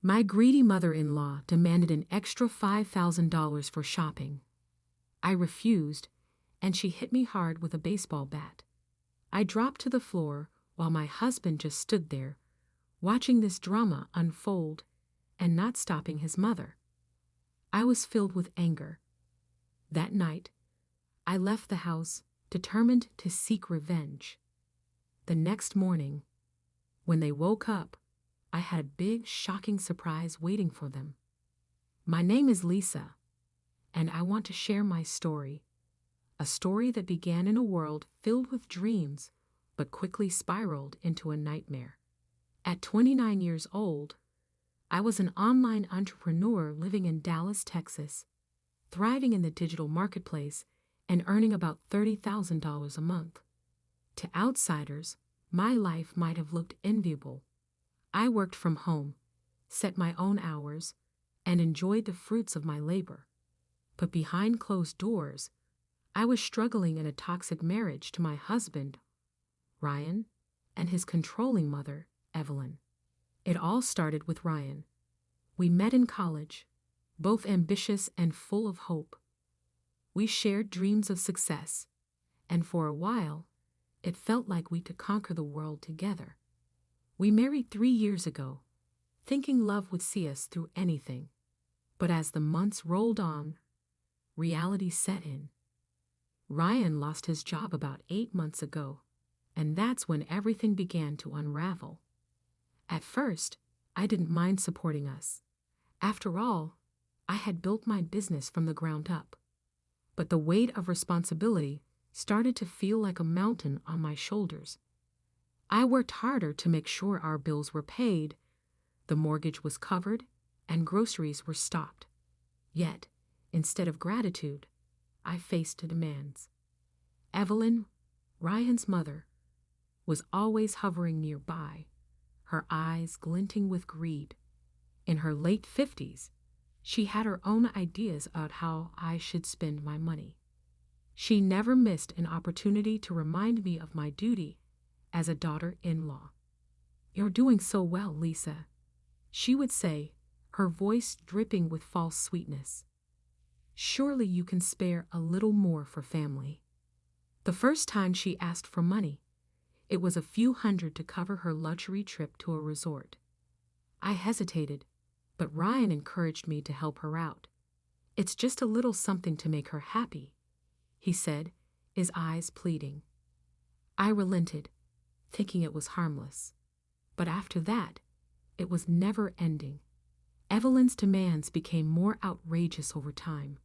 My greedy mother-in-law demanded an extra $5,000 for shopping. I refused, and she hit me hard with a baseball bat. I dropped to the floor while my husband just stood there, watching this drama unfold and not stopping his mother. I was filled with anger. That night, I left the house, determined to seek revenge. The next morning, when they woke up, I had a big, shocking surprise waiting for them. My name is Lisa, and I want to share my story. A story that began in a world filled with dreams, but quickly spiraled into a nightmare. At 29 years old, I was an online entrepreneur living in Dallas, Texas, thriving in the digital marketplace and earning about $30,000 a month. To outsiders, my life might have looked enviable. I worked from home, set my own hours, and enjoyed the fruits of my labor. But behind closed doors, I was struggling in a toxic marriage to my husband, Ryan, and his controlling mother, Evelyn. It all started with Ryan. We met in college, both ambitious and full of hope. We shared dreams of success, and for a while, it felt like we could conquer the world together. We married 3 years ago, thinking love would see us through anything. But as the months rolled on, reality set in. Ryan lost his job about 8 months ago, and that's when everything began to unravel. At first, I didn't mind supporting us. After all, I had built my business from the ground up. But the weight of responsibility started to feel like a mountain on my shoulders. I worked harder to make sure our bills were paid, the mortgage was covered, and groceries were stocked. Yet, instead of gratitude, I faced demands. Evelyn, Ryan's mother, was always hovering nearby, her eyes glinting with greed. In her late 50s, she had her own ideas about how I should spend my money. She never missed an opportunity to remind me of my duty as a daughter-in-law. "You're doing so well, Lisa," she would say, her voice dripping with false sweetness. "Surely you can spare a little more for family." The first time she asked for money, it was a few hundred to cover her luxury trip to a resort. I hesitated, but Ryan encouraged me to help her out. "It's just a little something to make her happy," he said, his eyes pleading. I relented, thinking it was harmless. But after that, it was never ending. Evelyn's demands became more outrageous over time.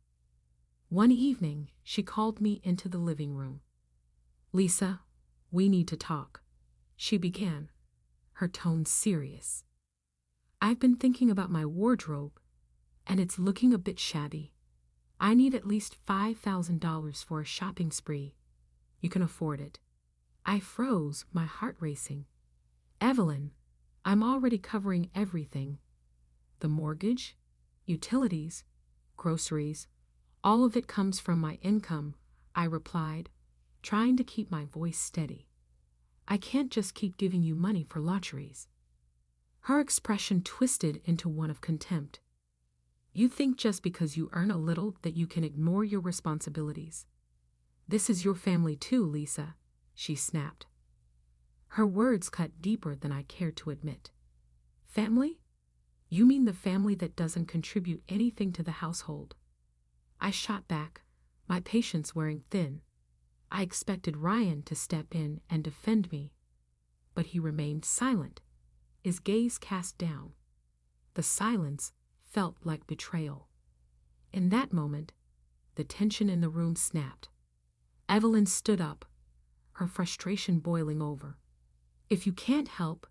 One evening, she called me into the living room. "Lisa, we need to talk," she began, her tone serious. "I've been thinking about my wardrobe, and it's looking a bit shabby. I need at least $5,000 for a shopping spree. You can afford it." I froze, my heart racing. "Evelyn, I'm already covering everything. The mortgage, utilities, groceries, all of it comes from my income," I replied, trying to keep my voice steady. "I can't just keep giving you money for luxuries." Her expression twisted into one of contempt. "You think just because you earn a little that you can ignore your responsibilities. This is your family too, Lisa," she snapped. Her words cut deeper than I cared to admit. "Family? You mean the family that doesn't contribute anything to the household?" I shot back, my patience wearing thin. I expected Ryan to step in and defend me, but he remained silent, his gaze cast down. The silence felt like betrayal. In that moment, the tension in the room snapped. Evelyn stood up, her frustration boiling over. "If you can't help,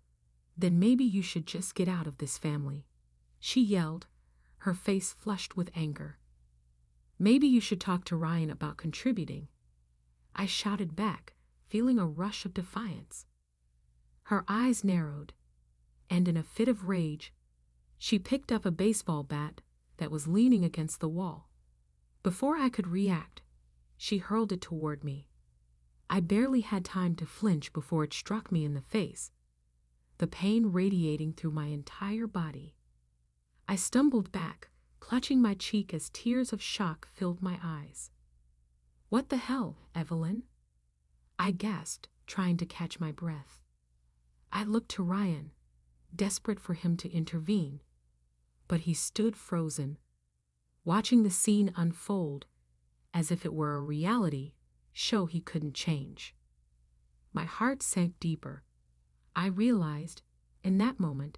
then maybe you should just get out of this family," she yelled, her face flushed with anger. "Maybe you should talk to Ryan about contributing," I shouted back, feeling a rush of defiance. Her eyes narrowed, and in a fit of rage, she picked up a baseball bat that was leaning against the wall. Before I could react, she hurled it toward me. I barely had time to flinch before it struck me in the face, the pain radiating through my entire body. I stumbled back, clutching my cheek as tears of shock filled my eyes. "What the hell, Evelyn?" I gasped, trying to catch my breath. I looked to Ryan, desperate for him to intervene, but he stood frozen, watching the scene unfold as if it were a reality show he couldn't change. My heart sank deeper. I realized, in that moment,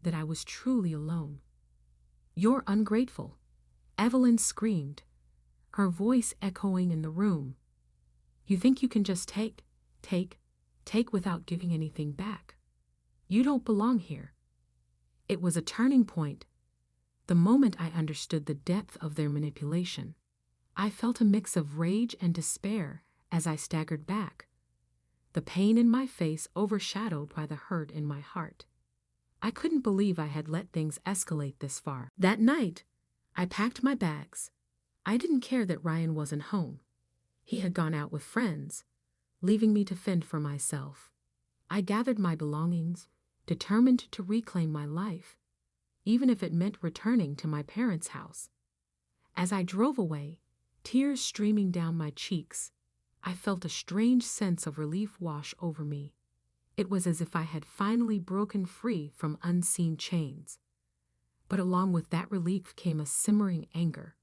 that I was truly alone. "You're ungrateful," Evelyn screamed, her voice echoing in the room. "You think you can just take without giving anything back. You don't belong here." It was a turning point. The moment I understood the depth of their manipulation, I felt a mix of rage and despair as I staggered back, the pain in my face overshadowed by the hurt in my heart. I couldn't believe I had let things escalate this far. That night, I packed my bags. I didn't care that Ryan wasn't home. He had gone out with friends, leaving me to fend for myself. I gathered my belongings, determined to reclaim my life, even if it meant returning to my parents' house. As I drove away, tears streaming down my cheeks, I felt a strange sense of relief wash over me. It was as if I had finally broken free from unseen chains. But along with that relief came a simmering anger,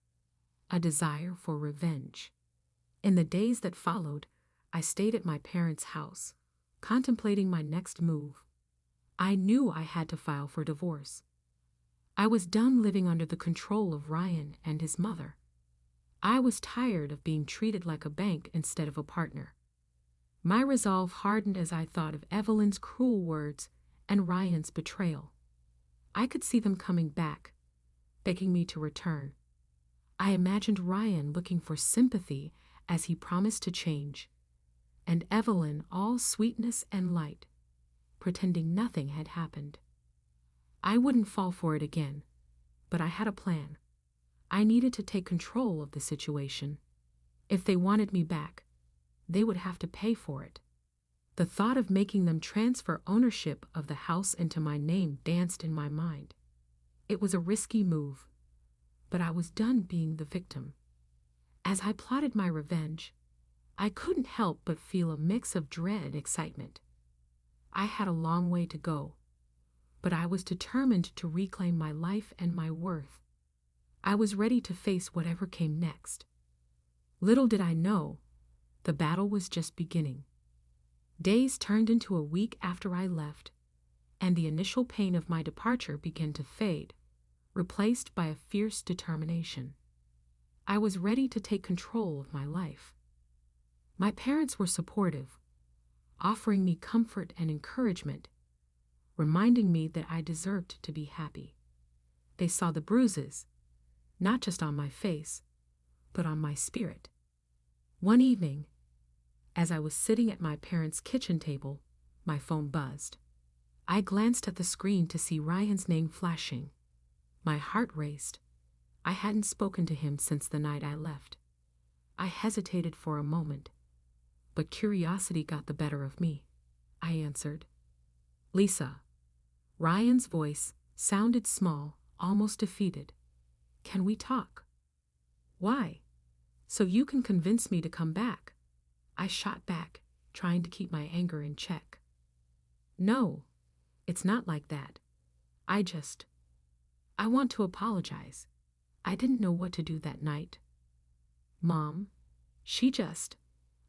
a desire for revenge. In the days that followed, I stayed at my parents' house, contemplating my next move. I knew I had to file for divorce. I was done living under the control of Ryan and his mother. I was tired of being treated like a bank instead of a partner. My resolve hardened as I thought of Evelyn's cruel words and Ryan's betrayal. I could see them coming back, begging me to return. I imagined Ryan looking for sympathy as he promised to change, and Evelyn all sweetness and light, pretending nothing had happened. I wouldn't fall for it again, but I had a plan. I needed to take control of the situation. If they wanted me back, they would have to pay for it. The thought of making them transfer ownership of the house into my name danced in my mind. It was a risky move, but I was done being the victim. As I plotted my revenge, I couldn't help but feel a mix of dread and excitement. I had a long way to go, but I was determined to reclaim my life and my worth. I was ready to face whatever came next. Little did I know, the battle was just beginning. Days turned into a week after I left, and the initial pain of my departure began to fade, replaced by a fierce determination. I was ready to take control of my life. My parents were supportive, offering me comfort and encouragement, reminding me that I deserved to be happy. They saw the bruises, not just on my face, but on my spirit. One evening, as I was sitting at my parents' kitchen table, my phone buzzed. I glanced at the screen to see Ryan's name flashing. My heart raced. I hadn't spoken to him since the night I left. I hesitated for a moment, but curiosity got the better of me. I answered, "Lisa." Ryan's voice sounded small, almost defeated. "Can we talk?" "Why?" "So you can convince me to come back." I shot back, trying to keep my anger in check. "No, it's not like that. I want to apologize. I didn't know what to do that night. Mom,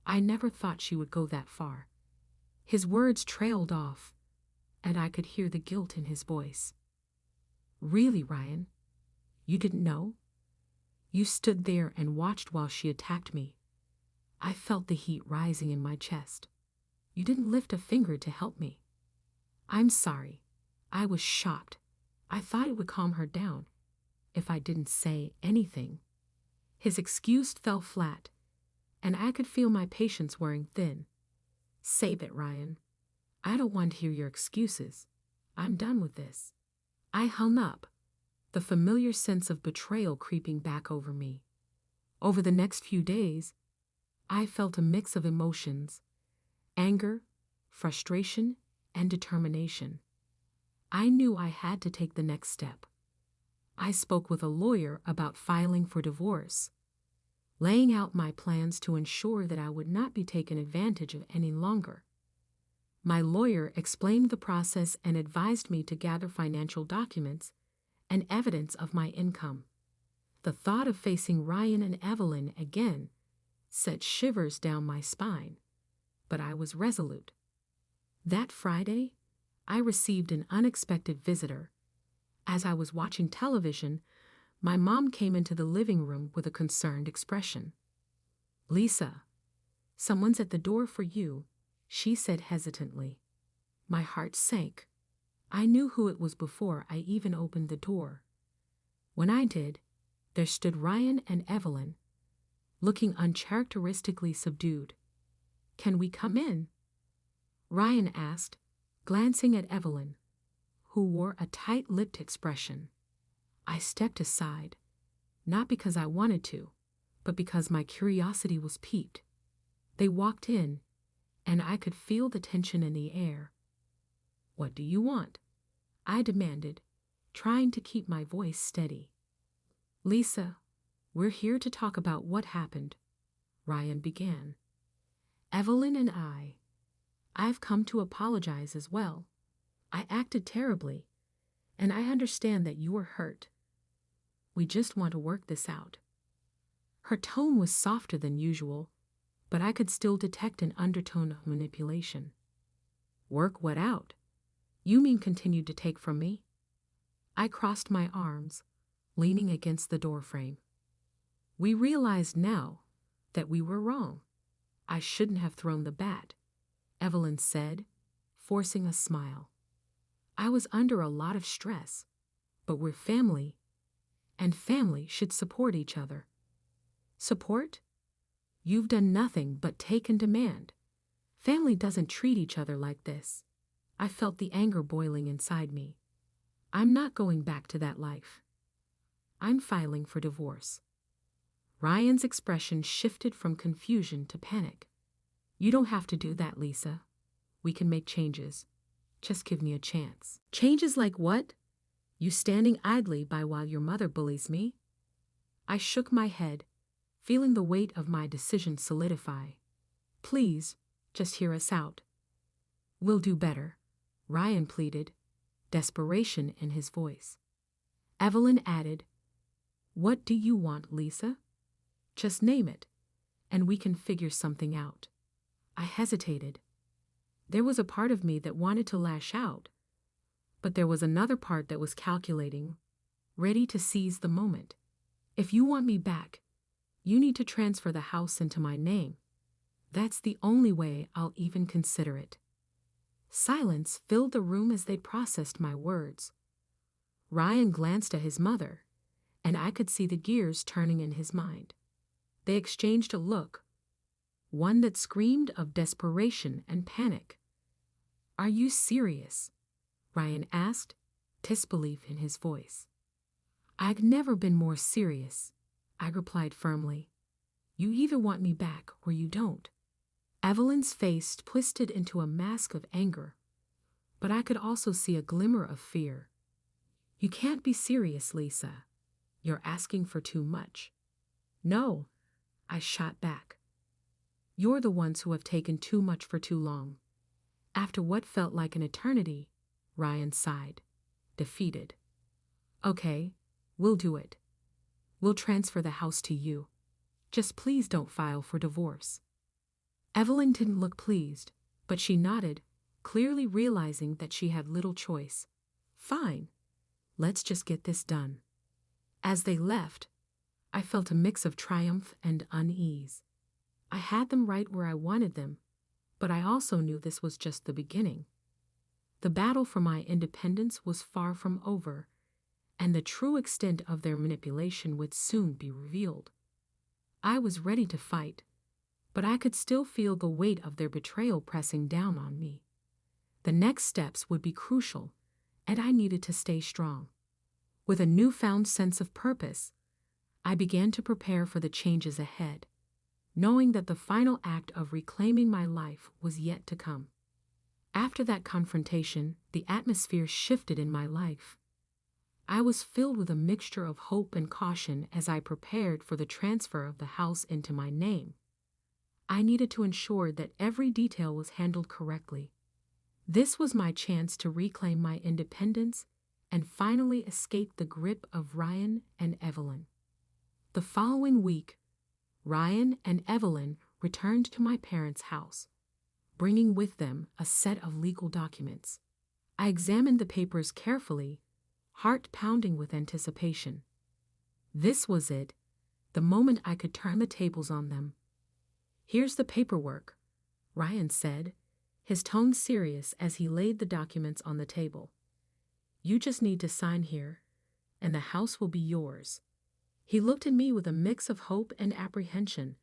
I never thought she would go that far." His words trailed off, and I could hear the guilt in his voice. "Really, Ryan? You didn't know? You stood there and watched while she attacked me." I felt the heat rising in my chest. "You didn't lift a finger to help me." "I'm sorry." I was shocked. I thought it would calm her down if I didn't say anything. His excuse fell flat, and I could feel my patience wearing thin. "Save it, Ryan. I don't want to hear your excuses. I'm done with this." I hung up, the familiar sense of betrayal creeping back over me. Over the next few days, I felt a mix of emotions: anger, frustration, and determination. I knew I had to take the next step. I spoke with a lawyer about filing for divorce, laying out my plans to ensure that I would not be taken advantage of any longer. My lawyer explained the process and advised me to gather financial documents and evidence of my income. The thought of facing Ryan and Evelyn again sent shivers down my spine, but I was resolute. That Friday, I received an unexpected visitor. As I was watching television, my mom came into the living room with a concerned expression. "Lisa, someone's at the door for you," she said hesitantly. My heart sank. I knew who it was before I even opened the door. When I did, there stood Ryan and Evelyn, looking uncharacteristically subdued. "Can we come in?" Ryan asked, glancing at Evelyn, who wore a tight-lipped expression. I stepped aside, not because I wanted to, but because my curiosity was piqued. They walked in, and I could feel the tension in the air. "What do you want?" I demanded, trying to keep my voice steady. "Lisa, we're here to talk about what happened," Ryan began. "Evelyn and I've come to apologize as well. I acted terribly, and I understand that you were hurt. We just want to work this out." Her tone was softer than usual, but I could still detect an undertone of manipulation. "Work what out? You mean continue to take from me?" I crossed my arms, leaning against the doorframe. "We realized now that we were wrong. I shouldn't have thrown the bat," Evelyn said, forcing a smile. "I was under a lot of stress, but we're family, and family should support each other." "Support? You've done nothing but take and demand. Family doesn't treat each other like this." I felt the anger boiling inside me. "I'm not going back to that life. I'm filing for divorce." Ryan's expression shifted from confusion to panic. "You don't have to do that, Lisa. We can make changes. Just give me a chance." "Changes like what? You standing idly by while your mother bullies me?" I shook my head, feeling the weight of my decision solidify. "Please, just hear us out." "We'll do better," Ryan pleaded, desperation in his voice. Evelyn added, "What do you want, Lisa? Just name it, and we can figure something out." I hesitated. There was a part of me that wanted to lash out, but there was another part that was calculating, ready to seize the moment. "If you want me back, you need to transfer the house into my name. That's the only way I'll even consider it." Silence filled the room as they processed my words. Ryan glanced at his mother, and I could see the gears turning in his mind. They exchanged a look, one that screamed of desperation and panic. "Are you serious?" Ryan asked, disbelief in his voice. "I've never been more serious," I replied firmly. "You either want me back or you don't." Evelyn's face twisted into a mask of anger, but I could also see a glimmer of fear. "You can't be serious, Lisa. You're asking for too much." "No," I shot back. "You're the ones who have taken too much for too long." After what felt like an eternity, Ryan sighed, defeated. "Okay, we'll do it. We'll transfer the house to you. Just please don't file for divorce." Evelyn didn't look pleased, but she nodded, clearly realizing that she had little choice. "Fine. Let's just get this done." As they left, I felt a mix of triumph and unease. I had them right where I wanted them, but I also knew this was just the beginning. The battle for my independence was far from over, and the true extent of their manipulation would soon be revealed. I was ready to fight, but I could still feel the weight of their betrayal pressing down on me. The next steps would be crucial, and I needed to stay strong. With a newfound sense of purpose, I began to prepare for the changes ahead, knowing that the final act of reclaiming my life was yet to come. After that confrontation, the atmosphere shifted in my life. I was filled with a mixture of hope and caution as I prepared for the transfer of the house into my name. I needed to ensure that every detail was handled correctly. This was my chance to reclaim my independence and finally escape the grip of Ryan and Evelyn. The following week, Ryan and Evelyn returned to my parents' house, bringing with them a set of legal documents. I examined the papers carefully, heart pounding with anticipation. This was it, the moment I could turn the tables on them. "Here's the paperwork," Ryan said, his tone serious as he laid the documents on the table. "You just need to sign here, and the house will be yours." He looked at me with a mix of hope and apprehension,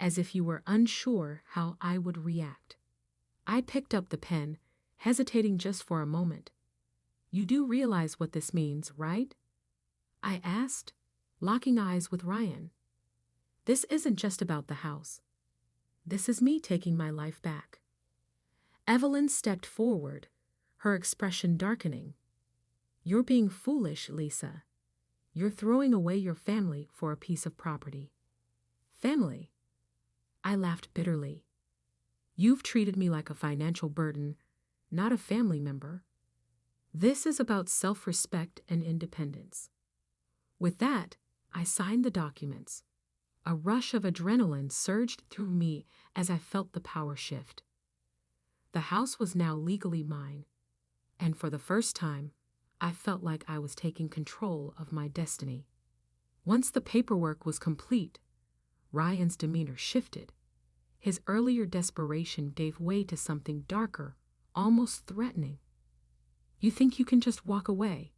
as if he were unsure how I would react. I picked up the pen, hesitating just for a moment. "You do realize what this means, right?" I asked, locking eyes with Ryan. "This isn't just about the house. This is me taking my life back." Evelyn stepped forward, her expression darkening. "You're being foolish, Lisa. You're throwing away your family for a piece of property." "Family?" I laughed bitterly. "You've treated me like a financial burden, not a family member. This is about self-respect and independence." With that, I signed the documents. A rush of adrenaline surged through me as I felt the power shift. The house was now legally mine, and for the first time, I felt like I was taking control of my destiny. Once the paperwork was complete, Ryan's demeanor shifted. His earlier desperation gave way to something darker, almost threatening. "You think you can just walk away?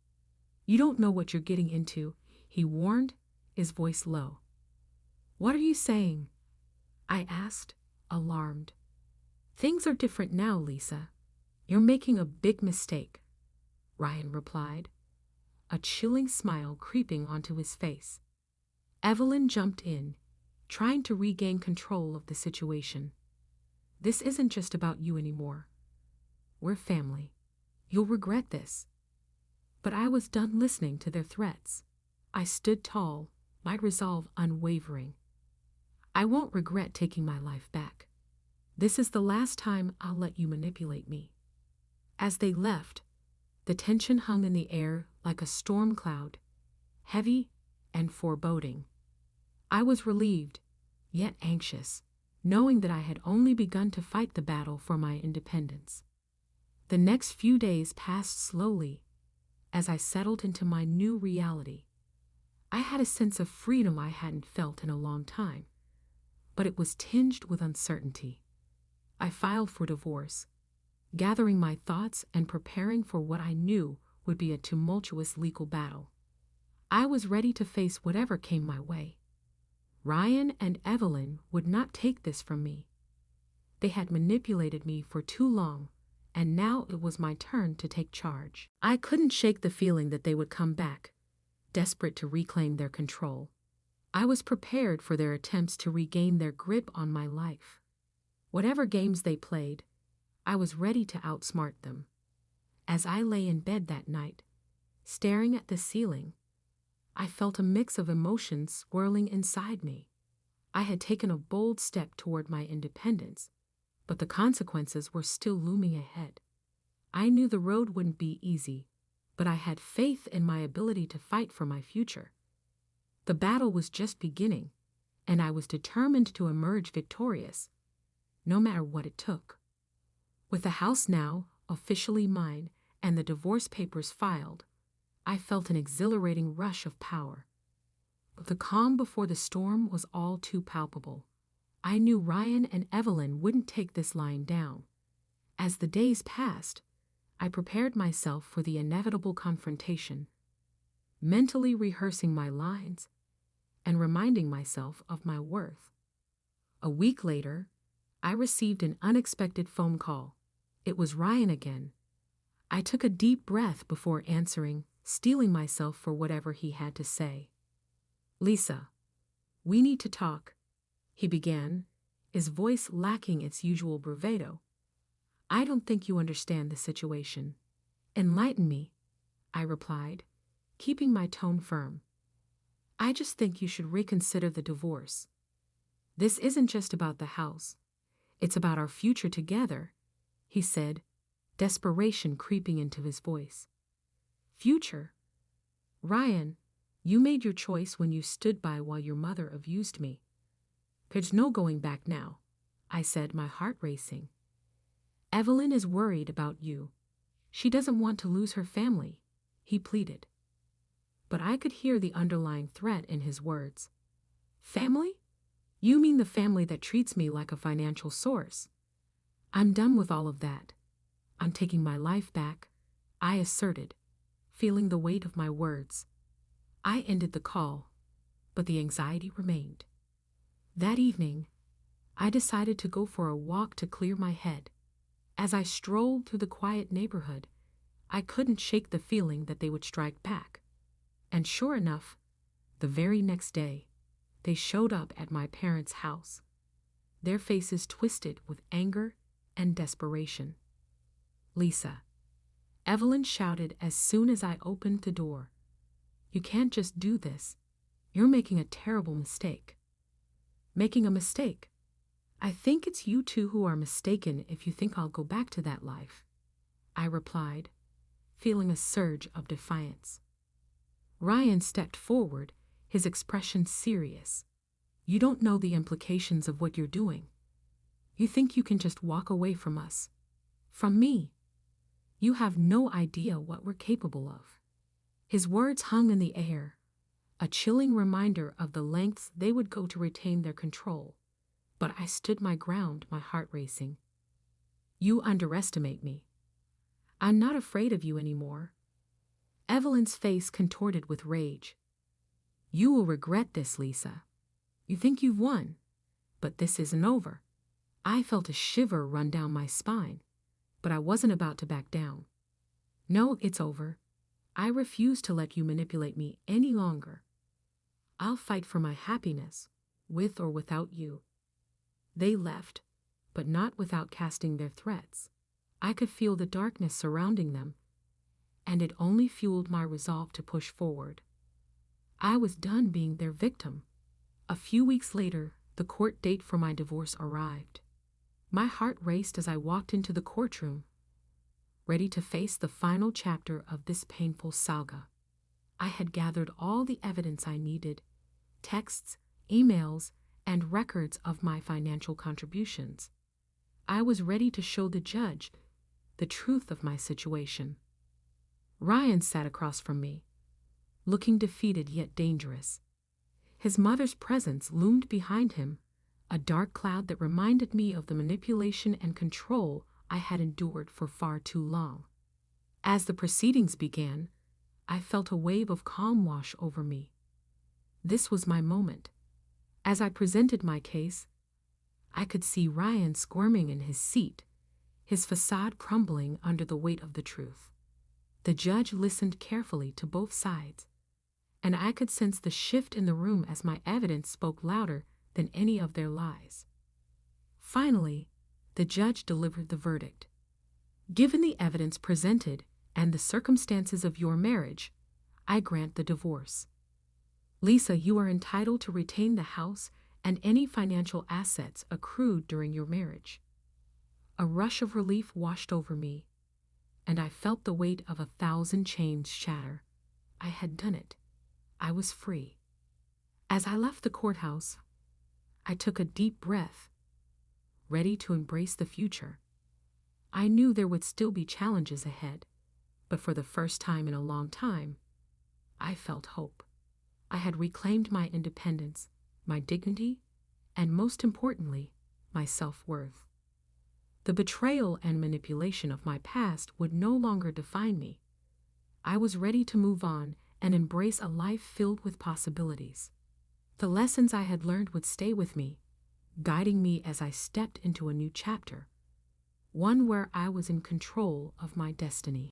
You don't know what you're getting into," he warned, his voice low. "What are you saying?" I asked, alarmed. "Things are different now, Lisa. You're making a big mistake," Ryan replied, a chilling smile creeping onto his face. Evelyn jumped in, trying to regain control of the situation. "This isn't just about you anymore. We're family. You'll regret this." But I was done listening to their threats. I stood tall, my resolve unwavering. "I won't regret taking my life back. This is the last time I'll let you manipulate me." As they left, the tension hung in the air like a storm cloud, heavy and foreboding. I was relieved, yet anxious, knowing that I had only begun to fight the battle for my independence. The next few days passed slowly as I settled into my new reality. I had a sense of freedom I hadn't felt in a long time, but it was tinged with uncertainty. I filed for divorce, gathering my thoughts and preparing for what I knew would be a tumultuous legal battle. I was ready to face whatever came my way. Ryan and Evelyn would not take this from me. They had manipulated me for too long, and now it was my turn to take charge. I couldn't shake the feeling that they would come back, desperate to reclaim their control. I was prepared for their attempts to regain their grip on my life. Whatever games they played, I was ready to outsmart them. As I lay in bed that night, staring at the ceiling, I felt a mix of emotions swirling inside me. I had taken a bold step toward my independence, but the consequences were still looming ahead. I knew the road wouldn't be easy, but I had faith in my ability to fight for my future. The battle was just beginning, and I was determined to emerge victorious, no matter what it took. With the house now officially mine and the divorce papers filed, I felt an exhilarating rush of power. But the calm before the storm was all too palpable. I knew Ryan and Evelyn wouldn't take this lying down. As the days passed, I prepared myself for the inevitable confrontation, mentally rehearsing my lines and reminding myself of my worth. A week later, I received an unexpected phone call. It was Ryan again. I took a deep breath before answering, steeling myself for whatever he had to say. "Lisa, we need to talk," he began, his voice lacking its usual bravado. "I don't think you understand the situation." "Enlighten me," I replied, keeping my tone firm. I just think you should reconsider the divorce. This isn't just about the house. It's about our future together, he said, desperation creeping into his voice. Future? Ryan, you made your choice when you stood by while your mother abused me. There's no going back now, I said, my heart racing. Evelyn is worried about you. She doesn't want to lose her family, he pleaded. But I could hear the underlying threat in his words. Family? You mean the family that treats me like a financial source? I'm done with all of that. I'm taking my life back, I asserted, feeling the weight of my words. I ended the call, but the anxiety remained. That evening, I decided to go for a walk to clear my head. As I strolled through the quiet neighborhood, I couldn't shake the feeling that they would strike back. And sure enough, the very next day, they showed up at my parents' house, their faces twisted with anger and desperation. Lisa, Evelyn shouted as soon as I opened the door. You can't just do this. You're making a terrible mistake. Making a mistake? I think it's you two who are mistaken if you think I'll go back to that life, I replied, feeling a surge of defiance. Ryan stepped forward, his expression serious. You don't know the implications of what you're doing. You think you can just walk away from us. From me. You have no idea what we're capable of. His words hung in the air, a chilling reminder of the lengths they would go to retain their control. But I stood my ground, my heart racing. You underestimate me. I'm not afraid of you anymore. Evelyn's face contorted with rage. You will regret this, Lisa. You think you've won, but this isn't over. I felt a shiver run down my spine, but I wasn't about to back down. No, it's over. I refuse to let you manipulate me any longer. I'll fight for my happiness, with or without you. They left, but not without casting their threats. I could feel the darkness surrounding them, and it only fueled my resolve to push forward. I was done being their victim. A few weeks later, the court date for my divorce arrived. My heart raced as I walked into the courtroom, ready to face the final chapter of this painful saga. I had gathered all the evidence I needed, texts, emails, and records of my financial contributions. I was ready to show the judge the truth of my situation. Ryan sat across from me, looking defeated yet dangerous. His mother's presence loomed behind him, a dark cloud that reminded me of the manipulation and control I had endured for far too long. As the proceedings began, I felt a wave of calm wash over me. This was my moment. As I presented my case, I could see Ryan squirming in his seat, his facade crumbling under the weight of the truth. The judge listened carefully to both sides, and I could sense the shift in the room as my evidence spoke louder than any of their lies. Finally, the judge delivered the verdict. Given the evidence presented and the circumstances of your marriage, I grant the divorce. Lisa, you are entitled to retain the house and any financial assets accrued during your marriage. A rush of relief washed over me, and I felt the weight of 1,000 chains shatter. I had done it. I was free. As I left the courthouse, I took a deep breath, ready to embrace the future. I knew there would still be challenges ahead, but for the first time in a long time, I felt hope. I had reclaimed my independence, my dignity, and most importantly, my self-worth. The betrayal and manipulation of my past would no longer define me. I was ready to move on and embrace a life filled with possibilities. The lessons I had learned would stay with me, guiding me as I stepped into a new chapter, one where I was in control of my destiny.